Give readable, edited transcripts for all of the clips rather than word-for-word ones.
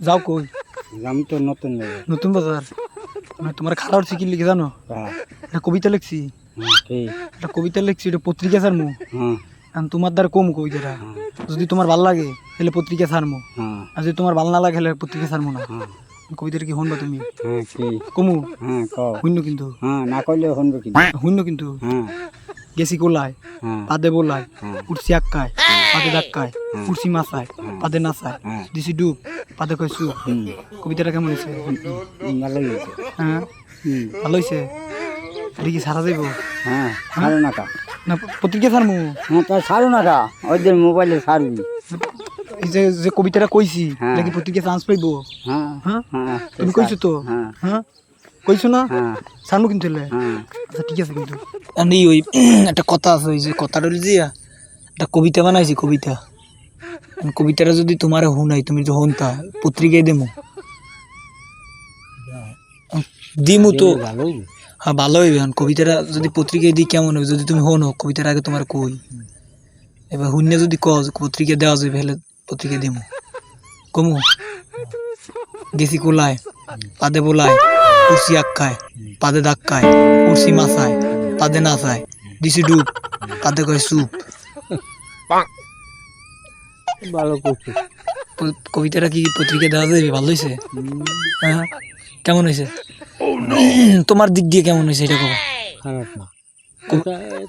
যাও কই? যাম তো নতুন বাজার। নতুন বাজার। মানে তোমার খালা উঠছি কি লিখে জানো? হ্যাঁ একটা কবিতা লিখছি। ঠিক। একটা কবিতা লিখছি, এটা পত্রিকা ছাড়মু। হ্যাঁ এখন তোমার দ্বারা কম কবিতাটা। যদি তোমার ভাল লাগে তাহলে পত্রিকা ছাড়মু, হ্যাঁ আর যদি তোমার ভাল না লাগে তাহলে পত্রিকা ছাড়মু না। হ্যাঁ কবিতাটা কি শুনবা তুমি? হ্যাঁ ঠিক। কমু হ্যাঁ কও। শূন্য কিন্তু, হ্যাঁ না করলে শুনবে কিন্তু। শূন্য কিন্তু। হ্যাঁ গেছি কোলায়, হ্যাঁ পাদে বোলায়, হ্যাঁ উঠছি আক্কায়, পাদে ধাক্কায়, উঠছি মাছায়, পাদে নাচায়, হ্যাঁ দিছি ডুব, পাদে কয় সুপ। হুম কবিতাটা কেমন হয়েছে? ভালোই হয়েছে। হ্যাঁ হুম ভালো হয়েছে। এটা কি সারা যাইব হ্যাঁ ছাড়ো না কা। না পত্রিকা ছাড়মু? হ্যাঁ তা ছাড়ো না কা, ওই যে মোবাইলে ছাড়বি। এই যে যে কবিতাটা কইছি হ্যাঁ। এটা কি পত্রিকা চান্স পাইবো? হ্যাঁ হ্যাঁ হ্যাঁ তুমি কইছো তো? হ্যাঁ হ্যাঁ কইছো না? হ্যাঁ ছাড়মু কিন্তু এলে। হ্যাঁ আচ্ছা ঠিক আছে কিন্তু আমি ওই একটা কথা আছে, ওই যে কথাটা যে একটা কবিতা বানাইছি, কবিতা। কবিতাটা যদি তোমার শুনাই, তুমি যদি শুনতা পত্রিকায় দেমু দিমু তো। ভালোই। হ্যাঁ ভালো হইবে। এখন কবিতাটা যদি পত্রিকায় দিই কেমন হবে, যদি তুমি শোনো কবিতার আগে তোমার কই, এবার শুনে যদি কও যে পত্রিকা দেওয়া যাবে তাহলে পত্রিকা দিমু। কমু গেছি কোলায়, পাদে বোলায়, উড়ছি আক্কায়, পাদে ধাক্কায়, উড়ছি মাছায়, পাদে নাচায়, দিছি ডুব, পাদে কয় সুপ। ভালো করছো। কবিতাটা কি পত্রিকা দেওয়া যাবে? ভালো হয়েছে? হ্যাঁ কেমন হয়েছে? তোমার দিক দিয়ে কেমন হয়েছে এটা কও। খারাপ না,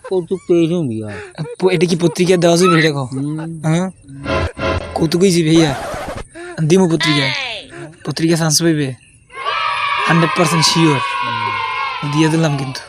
কৌতুক তো এইরকমই হয়। এটা কি পত্রিকা দেওয়া যাবে এটা কও। হ্যাঁ কৌতুক হয়েছি ভাইয়া, দিমু পত্রিকায়। পত্রিকা চান্স পাইবে 100% শিওর, দিয়ে দিলাম কিন্তু।